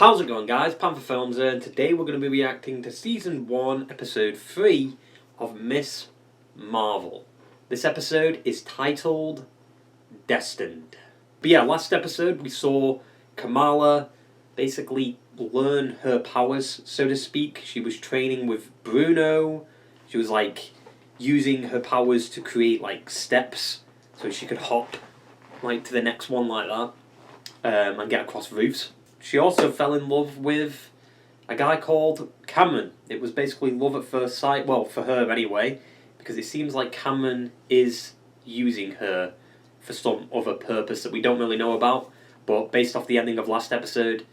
How's it going, guys? Panther Films here, and today we're going to be reacting to Season 1, Episode 3 of Miss Marvel. This episode is titled Destined. But yeah, last episode we saw Kamala basically learn her powers, so to speak. She was training with Bruno. She was like using her powers to create like steps so she could hop like to the next one like that and get across roofs. She also fell in love with a guy called Kamran. It was basically love at first sight, well, for her anyway, because it seems like Kamran is using her for some other purpose that we don't really know about, but based off the ending of last episode,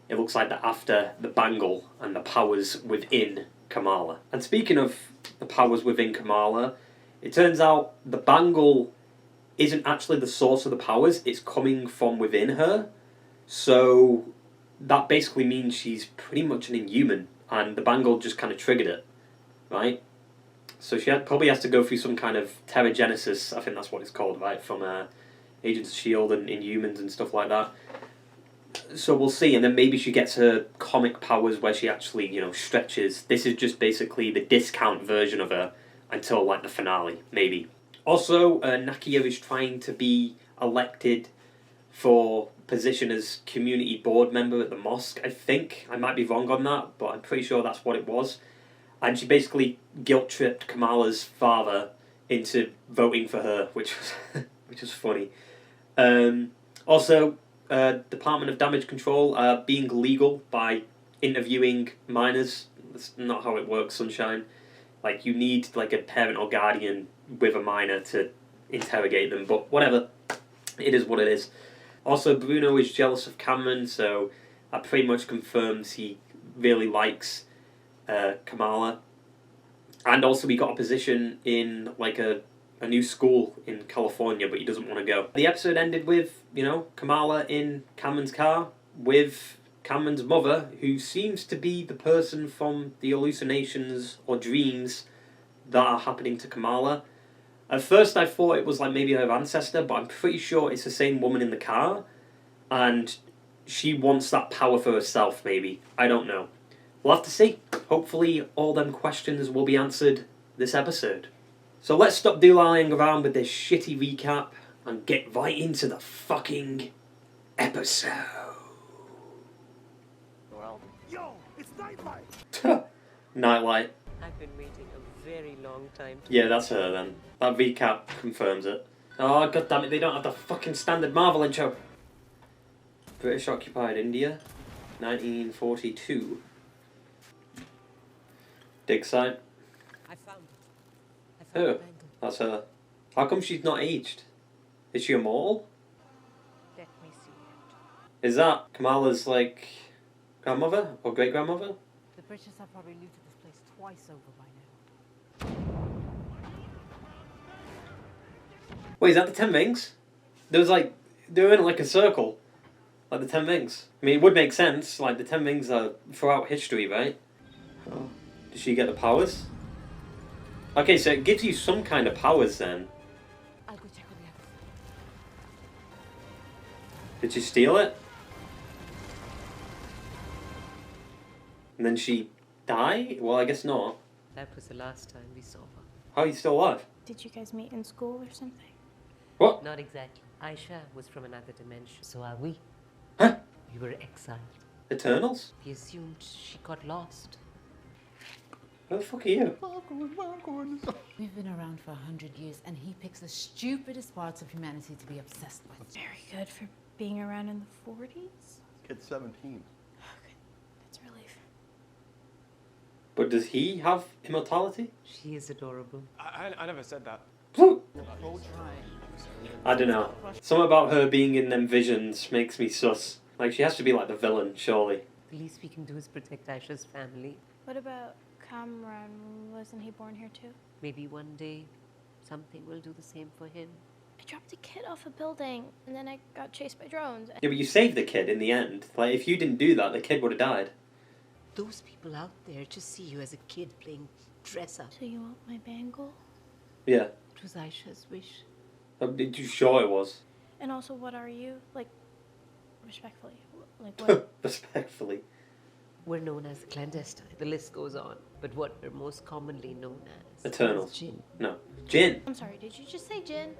it looks like they're after the Bangle and the powers within Kamala. And speaking of the powers within Kamala, it turns out the Bangle isn't actually the source of the powers, it's coming from within her, so that basically means she's pretty much an inhuman, and the Bangle just kind of triggered it, right? So she probably has to go through some kind of terrorgenesis, I think that's what it's called, right? From Agents of S.H.I.E.L.D. and Inhumans and stuff like that. So we'll see, and then maybe she gets her comic powers where she actually, stretches. This is just basically the discount version of her until, like, the finale, maybe. Also, Nakia is trying to be elected for position as community board member at the mosque, I think. I might be wrong on that, but I'm pretty sure that's what it was. And she basically guilt-tripped Kamala's father into voting for her, which was funny. Also, Department of Damage Control being legal by interviewing minors. That's not how it works, Sunshine. Like, you need like a parent or guardian with a minor to interrogate them, but whatever. It is what it is. Also, Bruno is jealous of Kamran, so that pretty much confirms he really likes Kamala. And also, he got a position in like a new school in California, but he doesn't want to go. The episode ended with, Kamala in Kamran's car with Kamran's mother, who seems to be the person from the hallucinations or dreams that are happening to Kamala. At first I thought it was like maybe her ancestor, but I'm pretty sure it's the same woman in the car, and she wants that power for herself, maybe. I don't know. We'll have to see. Hopefully all them questions will be answered this episode. So let's stop doodling around with this shitty recap and get right into the fucking episode. Well, yo, it's Nightlife! Nightlife. I've been waiting a very long time. Yeah, that's her then. That recap confirms it. Oh, god damn it, they don't have the fucking standard Marvel intro. British occupied India, 1942. Dig site. I found it. Who? the Bangle. That's her. How come she's not aged? Is she immortal? Let me see it. Is that Kamala's, like, grandmother or great-grandmother? The British have probably looted this place twice over by now. Wait, is that the Ten Rings? There was, like, they were in, like, a circle. Like the Ten Rings. I mean, it would make sense. Like, the Ten Rings are throughout history, right? Oh. Did she get the powers? Okay, so it gives you some kind of powers then. I'll go check on the others. Did she steal it? And then she die? Well, I guess not. That was the last time we saw her. How are you still alive? Did you guys meet in school or something? What? Not exactly. Aisha was from another dimension. So are we. Huh? We were exiled. Eternals? We assumed she got lost. Who the fuck are you? We've been around for 100 years, and he picks the stupidest parts of humanity to be obsessed with. Very good for being around in the 40s. Kid's 17. Okay, that's a relief. But does he have immortality? She is adorable. I never said that. I don't know. Something about her being in them visions makes me sus. Like, she has to be like the villain, surely. The least we can do is protect Aisha's family. What about Kamran? Wasn't he born here too? Maybe one day something will do the same for him. I dropped a kid off a building, and then I got chased by drones. Yeah, but you saved the kid in the end. Like, if you didn't do that, the kid would have died. Those people out there just see you as a kid playing dress up. So you want my bangle? Yeah. It was Aisha's wish. Did you sure it was? And also, what are you? Like, respectfully, Like what? Respectfully. We're known as clandestine. The list goes on. But what we're most commonly known as Eternals. is Djinn. No. Djinn. I'm sorry, did you just say Djinn?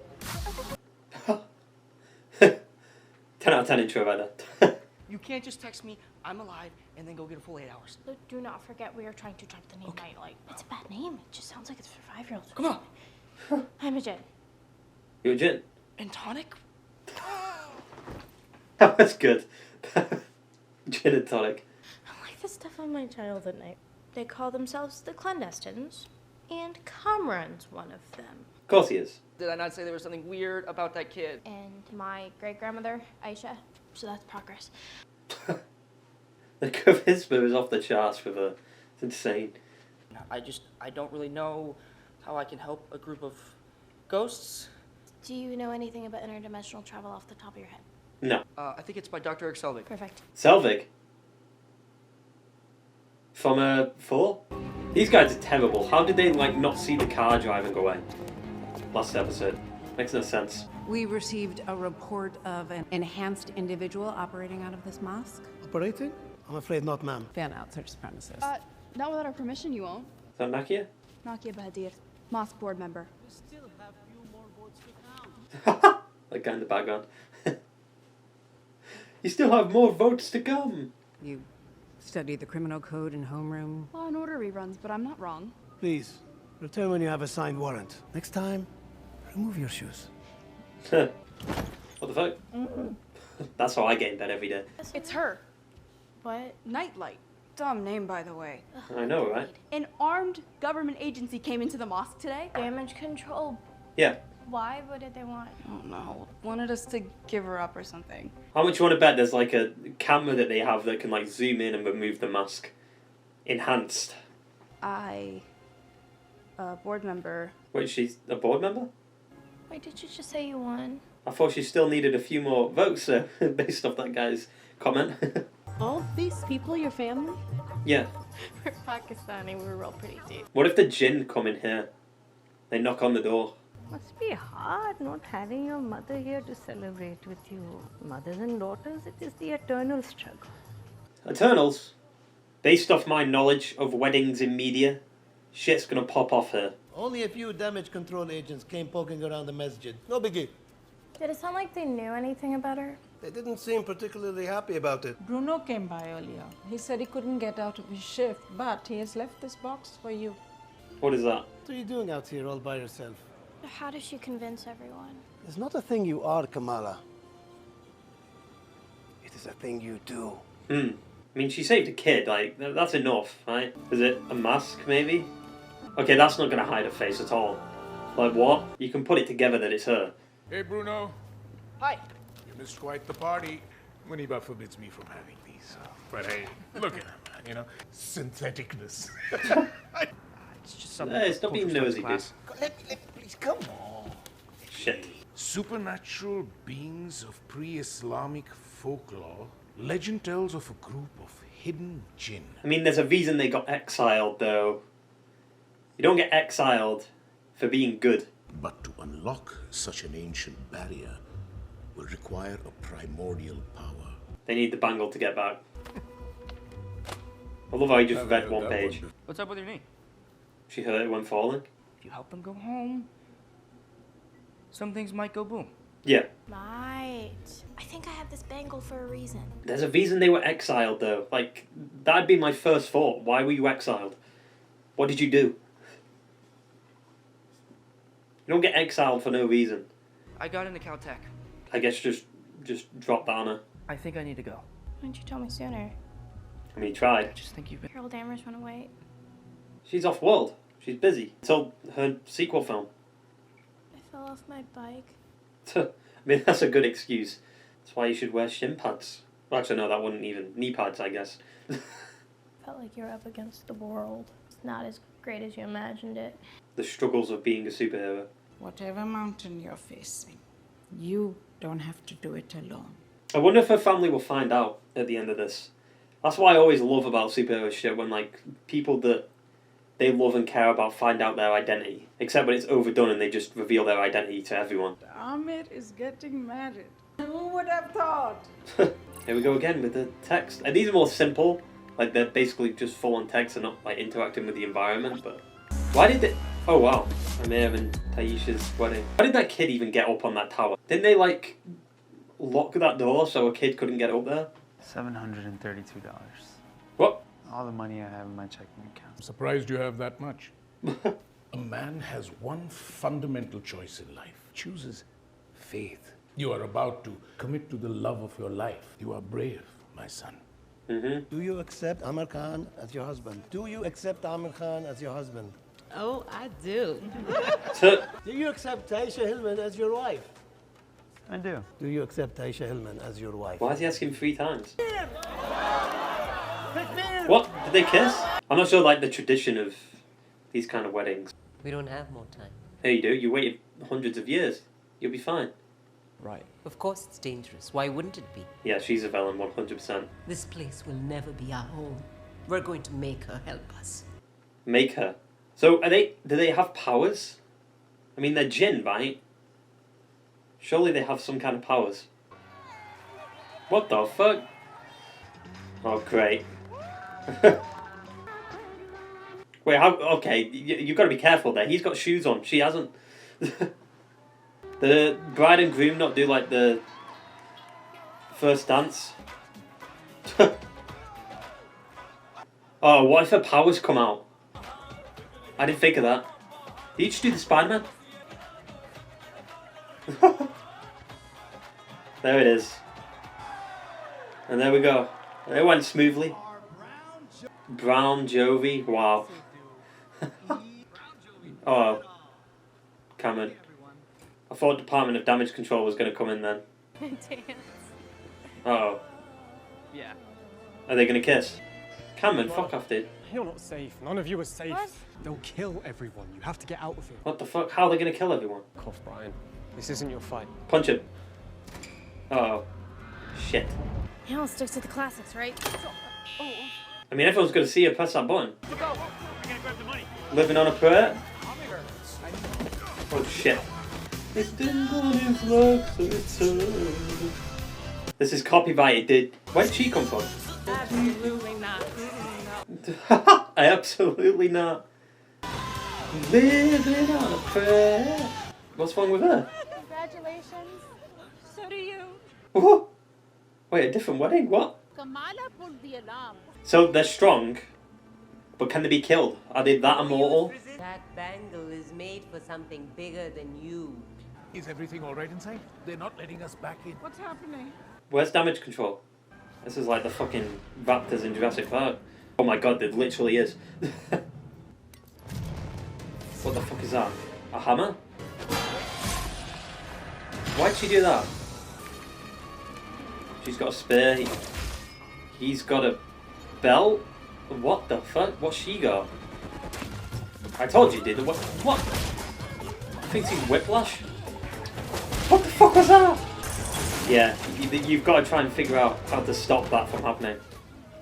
10 out of 10 intro right there. You can't just text me, I'm alive, and then go get a full 8 hours. But do not forget we are trying to drop the name Nightlife. It's a bad name. It just sounds like it's for 5-year-olds. Come on. I'm a Djinn. You're a Djinn. And tonic? That was good. Gin and tonic. I like the stuff on my child at night. They call themselves the clandestines, and Kamran's one of them. Of course he is. Did I not say there was something weird about that kid? And my great-grandmother, Aisha. So that's progress. The charisma is off the charts with her. It's insane. I don't really know how I can help a group of ghosts. Do you know anything about interdimensional travel off the top of your head? No. I think it's by Dr. Exiled. Perfect. Selvig. From 4? These guys are terrible. How did they not see the car driving away? Last episode. Makes no sense. We received a report of an enhanced individual operating out of this mosque. Operating? I'm afraid not, ma'am. Fan out search premises. Not without our permission, you won't. Is that Nakia? Nakia Bahadir, mosque board member. That guy in the background. You still have more votes to come. You studied the criminal code in homeroom. Law and order reruns, but I'm not wrong. Please, return when you have a signed warrant. Next time, remove your shoes. What the fuck? That's how I get in bed every day. It's her. What? Nightlife. Dumb name, by the way. I know, right? An armed government agency came into the mosque today. Damage control. Yeah. Why? What did they want? Oh no. Wanted us to give her up or something. How much you want to bet there's a camera that they have that can zoom in and remove the mask? Enhanced. Board member. Wait, she's a board member? Why did you just say you won? I thought she still needed a few more votes based off that guy's comment. All these people, your family? Yeah. We're Pakistani, we're real pretty deep. What if the Djinn come in here? They knock on the door. Must be hard not having your mother here to celebrate with you. Mothers and daughters, it is the eternal struggle. Eternals? Based off my knowledge of weddings in media, shit's gonna pop off here. Only a few damage control agents came poking around the masjid. No biggie. Did it sound like they knew anything about her? They didn't seem particularly happy about it. Bruno came by earlier. He said he couldn't get out of his shift, but he has left this box for you. What is that? What are you doing out here all by yourself? How does she convince everyone? It's not a thing you are, Kamala. It is a thing you do. I mean, she saved a kid, that's enough, right? Is it a mask, maybe? Okay, that's not gonna hide her face at all. What? You can put it together that it's her. Hey, Bruno. Hi. You missed quite the party. Muniba forbids me from having these. But hey, look at him, man, syntheticness. It's just something. Hey, stop being nosy, dude. Please, come on. Shit. Supernatural beings of pre-Islamic folklore. Legend tells of a group of hidden Djinn. I mean, there's a reason they got exiled, though. You don't get exiled for being good. But to unlock such an ancient barrier will require a primordial power. They need the Bangle to get back. I love how you just read one page. What's up with your knee? She hurt it when falling? If you help him go home, some things might go boom. Yeah. Right. I think I have this bangle for a reason. There's a reason they were exiled, though. That'd be my first thought. Why were you exiled? What did you do? You don't get exiled for no reason. I got into Caltech. I guess just drop that on her. I think I need to go. Why didn't you tell me sooner? I mean, he tried. I just think you've been... Carol Danvers went away. She's off-world. She's busy. Until her sequel film. I fell off my bike. I mean, that's a good excuse. That's why you should wear shin pads. Well, actually, no, that wouldn't even... Knee pads, I guess. Felt like you're up against the world. It's not as great as you imagined it. The struggles of being a superhero. Whatever mountain you're facing, you don't have to do it alone. I wonder if her family will find out at the end of this. That's what I always love about superhero shit, when people that they love and care about find out their identity. Except when it's overdone and they just reveal their identity to everyone. Aamir is getting married. Who would have thought? Here we go again with the text. And these are more simple. Like, they're basically just full-on text and not, like, interacting with the environment, but... Why did they... Oh, wow. Aamir and Taisha's wedding. Why did that kid even get up on that tower? Didn't they, like, lock that door so a kid couldn't get up there? $732. What? All the money I have in my checking account. I'm surprised you have that much. A man has one fundamental choice in life. Chooses faith. You are about to commit to the love of your life. You are brave, my son. Do you accept Amir Khan as your husband? Do you accept Amir Khan as your husband? Oh, I do. Do you accept Taisha Hillman as your wife? I do. Do you accept Taisha Hillman as your wife? Why is he asking 3 times? What? Did they kiss? I'm not sure, like, the tradition of these kind of weddings. We don't have more time. Hey, you do. You waited hundreds of years. You'll be fine. Right. Of course it's dangerous. Why wouldn't it be? Yeah, she's a villain, 100%. This place will never be our home. We're going to make her help us. Make her. So, do they have powers? I mean, they're Djinn, right? Surely they have some kind of powers. What the fuck? Oh, great. Wait, how? Okay, you've got to be careful there. He's got shoes on. She hasn't. The bride and groom not do, like, the first dance? Oh, what if her powers come out? I didn't think of that. Did you just do the Spider-Man? There it is. And there we go. It went smoothly. Brown Jovi. Wow. Oh. Cameron. I thought Department of Damage Control was going to come in then. Uh-oh. Yeah. Are they going to kiss? Cameron, fuck off, dude. You're not safe. None of you are safe. What? They'll kill everyone. You have to get out of here. What the fuck? How are they going to kill everyone? Cough, Brian. This isn't your fight. Punch him. Uh-oh. Shit. Yeah, I'll stick to the classics, right? Oh. I mean, everyone's going to see her press that button. Go. I'm gonna grab the money. Living on a prayer? Oh, shit. This is copyrighted, dude. Where'd she come from? Absolutely not. Absolutely not. Living on a prayer. What's wrong with her? Congratulations. So do you. What? Wait, a different wedding? What? Kamala pulled the alarm. So they're strong, but can they be killed? Are they that immortal? That bangle is made for something bigger than you. Is everything all right inside? They're not letting us back in. What's happening? Where's damage control? This is like the fucking raptors in Jurassic Park. Oh my god, there literally is. What the fuck is that? A hammer? Why'd she do that? She's got a spear. He's got a belt? What the fuck? What's she got? I told you, dude. What? I think he's whiplash? What the fuck was that? Yeah, you've got to try and figure out how to stop that from happening.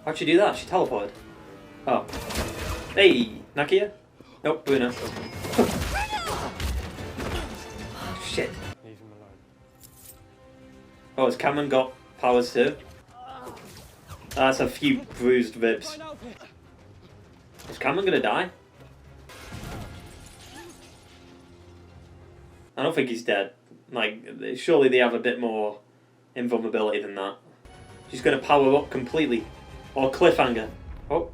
How'd she do that? She teleported. Oh. Hey, Nakia? Nope, Bruno. Shit. Leave him alone. Oh, has Kamran got powers too? That's a few bruised ribs. Is Kamran gonna die? I don't think he's dead. Like, surely they have a bit more invulnerability than that. She's gonna power up completely. Or cliffhanger. Oh.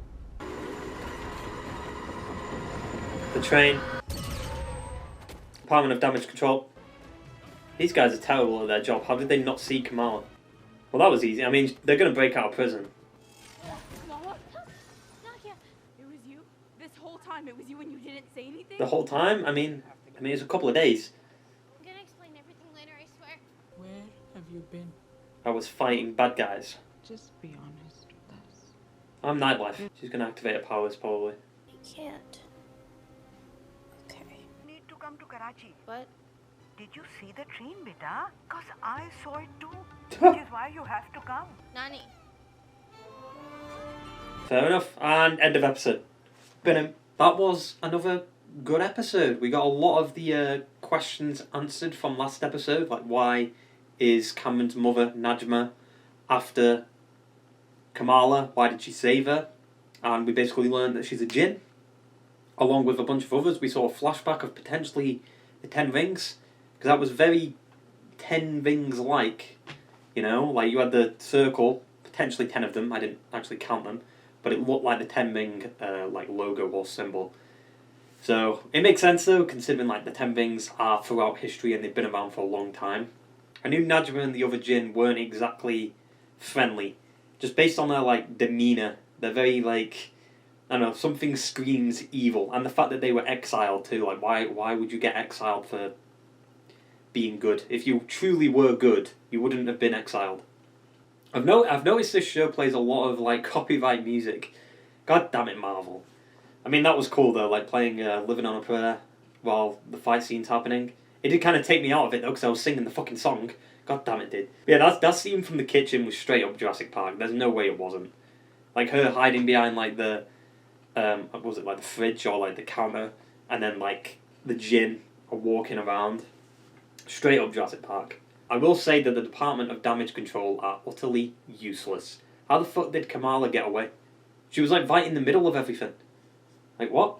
The train. Department of Damage Control. These guys are terrible at their job. How did they not see Kamala? Well, that was easy. I mean, they're gonna break out of prison. Nakia, it was you? This whole time it was you and you didn't say anything? The whole time? I mean, it's a couple of days. I'm gonna explain everything later, I swear. Where have you been? I was fighting bad guys. Just be honest with us. I'm Nightlife. She's gonna activate her powers, probably. I can't. Okay. Need to come to Karachi. What? Did you see the train, beta? Cause I saw it too. Which is why you have to come. Nani. Fair enough. And end of episode. That was another good episode. We got a lot of the questions answered from last episode, like why is Kamran's mother, Najma, after Kamala. Why did she save her? And we basically learned that she's a Djinn, along with a bunch of others. We saw a flashback of potentially the 10 rings, because that was very 10 rings like, you know, like you had the circle, potentially 10 of them. I didn't actually count them, but it looked like the 10 ring like logo or symbol. So it makes sense though, considering like the 10 rings are throughout history and they've been around for a long time. I knew Najma and the other Djinn weren't exactly friendly, just based on their like demeanour. They're very like, I don't know, something screams evil, and the fact that they were exiled too. Like, why would you get exiled for being good? If you truly were good, you wouldn't have been exiled. I've noticed this show plays a lot of like copyright music. God damn it, Marvel. I mean, that was cool though, like playing "Living on a Prayer" while the fight scene's happening. It did kind of take me out of it though, because I was singing the fucking song. God damn it, did. But yeah, that scene from the kitchen was straight up Jurassic Park. There's no way it wasn't. Like her hiding behind like the, was it like the fridge or like the counter, and then like the Djinn are walking around. Straight up Jurassic Park. I will say that the Department of Damage Control are utterly useless. How the fuck did Kamala get away? She was like right in the middle of everything. Like what?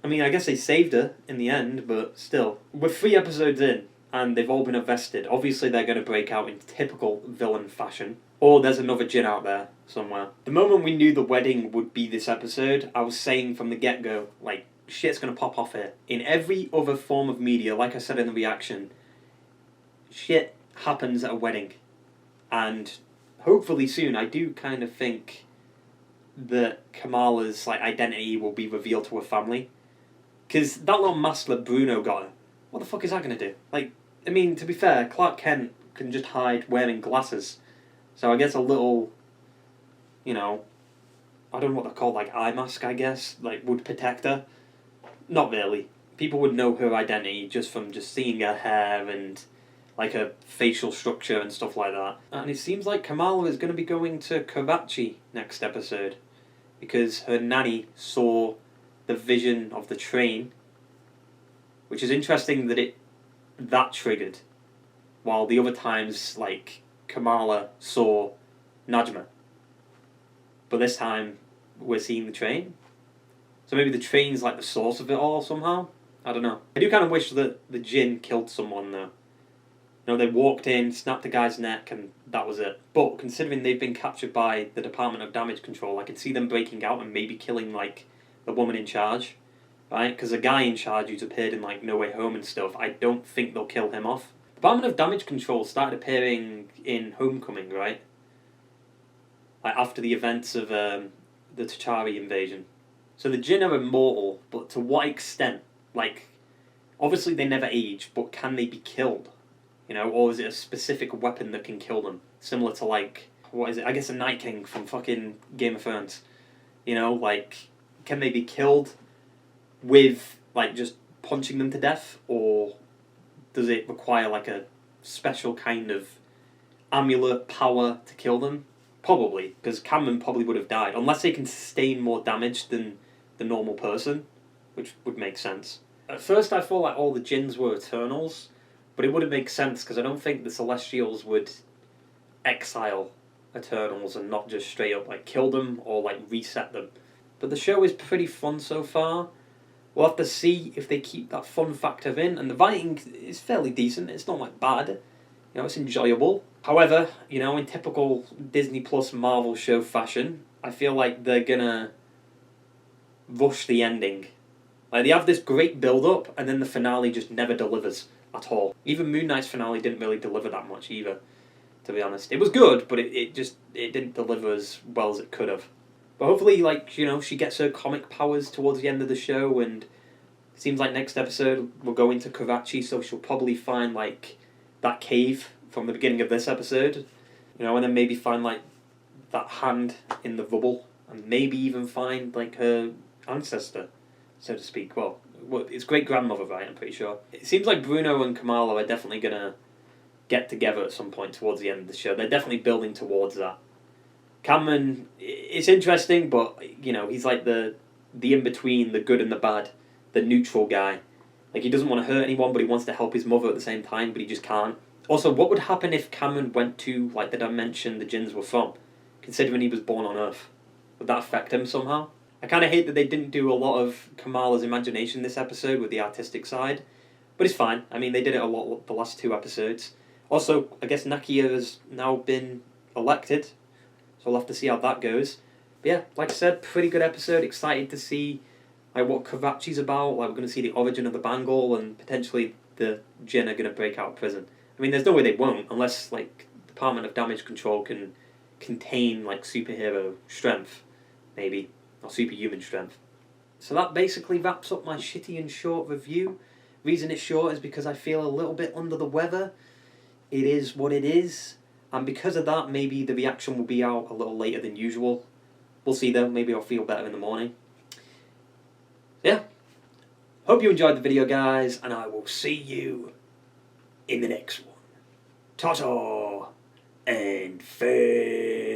I mean, I guess they saved her in the end, but still. We're 3 episodes in, and they've all been arrested. Obviously they're going to break out in typical villain fashion. Or there's another Djinn out there somewhere. The moment we knew the wedding would be this episode, I was saying from the get-go, like, shit's going to pop off here. In every other form of media, like I said in the reaction, shit happens at a wedding. And hopefully soon, I do kind of think that Kamala's like identity will be revealed to her family. Because that little mask that Bruno got her, what the fuck is that going to do? Like, I mean, to be fair, Clark Kent can just hide wearing glasses. So I guess a little, you know, I don't know what they're called, like eye mask, I guess, like would protect her. Not really. People would know her identity just from just seeing her hair and like her facial structure and stuff like that. And it seems like Kamala is going to be going to Karachi next episode, because her nanny saw the vision of the train, which is interesting that that triggered, while the other times, like, Kamala saw Najma. But this time, we're seeing the train. So maybe the train's like the source of it all somehow? I don't know. I do kind of wish that the Djinn killed someone though. You know, they walked in, snapped the guy's neck, and that was it. But considering they've been captured by the Department of Damage Control, I could see them breaking out and maybe killing, like, the woman in charge. Right? Because the guy in charge who's appeared in, like, No Way Home and stuff, I don't think they'll kill him off. Department of Damage Control started appearing in Homecoming, right? Like, after the events of the T'Chari invasion. So the Djinn are immortal, but to what extent? Like, obviously they never age, but can they be killed? You know, or is it a specific weapon that can kill them? Similar to, like, what is it? I guess a Night King from fucking Game of Thrones. You know, like, can they be killed with, like, just punching them to death? Or does it require, like, a special kind of amulet power to kill them? Probably, because Kamran probably would have died. Unless they can sustain more damage than the normal person, which would make sense. At first I thought like all the Djinns were Eternals, but it wouldn't make sense because I don't think the Celestials would exile Eternals and not just straight up like kill them or like reset them. But the show is pretty fun so far. We'll have to see if they keep that fun factor in, and the writing is fairly decent. It's not like bad. You know, it's enjoyable. However, you know, in typical Disney Plus Marvel show fashion, I feel like they're gonna rush the ending. Like, they have this great build-up, and then the finale just never delivers at all. Even Moon Knight's finale didn't really deliver that much either, to be honest. It was good, but it didn't deliver as well as it could have. But hopefully, like, you know, she gets her comic powers towards the end of the show, and it seems like next episode we'll go into Karachi, so she'll probably find, like, that cave from the beginning of this episode, you know, and then maybe find, like, that hand in the rubble, and maybe even find, like, her ancestor, so to speak. Well, it's great-grandmother, right, I'm pretty sure. It seems like Bruno and Kamala are definitely going to get together at some point towards the end of the show. They're definitely building towards that. Kamran, it's interesting, but, you know, he's like the in-between, the good and the bad, the neutral guy. Like, he doesn't want to hurt anyone, but he wants to help his mother at the same time, but he just can't. Also, what would happen if Kamran went to like the dimension the Djinns were from, considering he was born on Earth? Would that affect him somehow? I kind of hate that they didn't do a lot of Kamala's imagination this episode with the artistic side, but it's fine. I mean, they did it a lot the last 2 episodes. Also, I guess Nakia has now been elected, so we'll have to see how that goes. But yeah, like I said, pretty good episode. Excited to see like what Karachi's about. Like, we're going to see the origin of the Bangle, and potentially the Djinn are going to break out of prison. I mean, there's no way they won't, unless like Department of Damage Control can contain like superhero strength, maybe, or superhuman strength. So that basically wraps up my shitty and short review. Reason it's short is because I feel a little bit under the weather. It is what it is, and because of that, maybe the reaction will be out a little later than usual. We'll see though, maybe I'll feel better in the morning. Yeah, hope you enjoyed the video, guys, and I will see you in the next one. Ta-ta and farewell.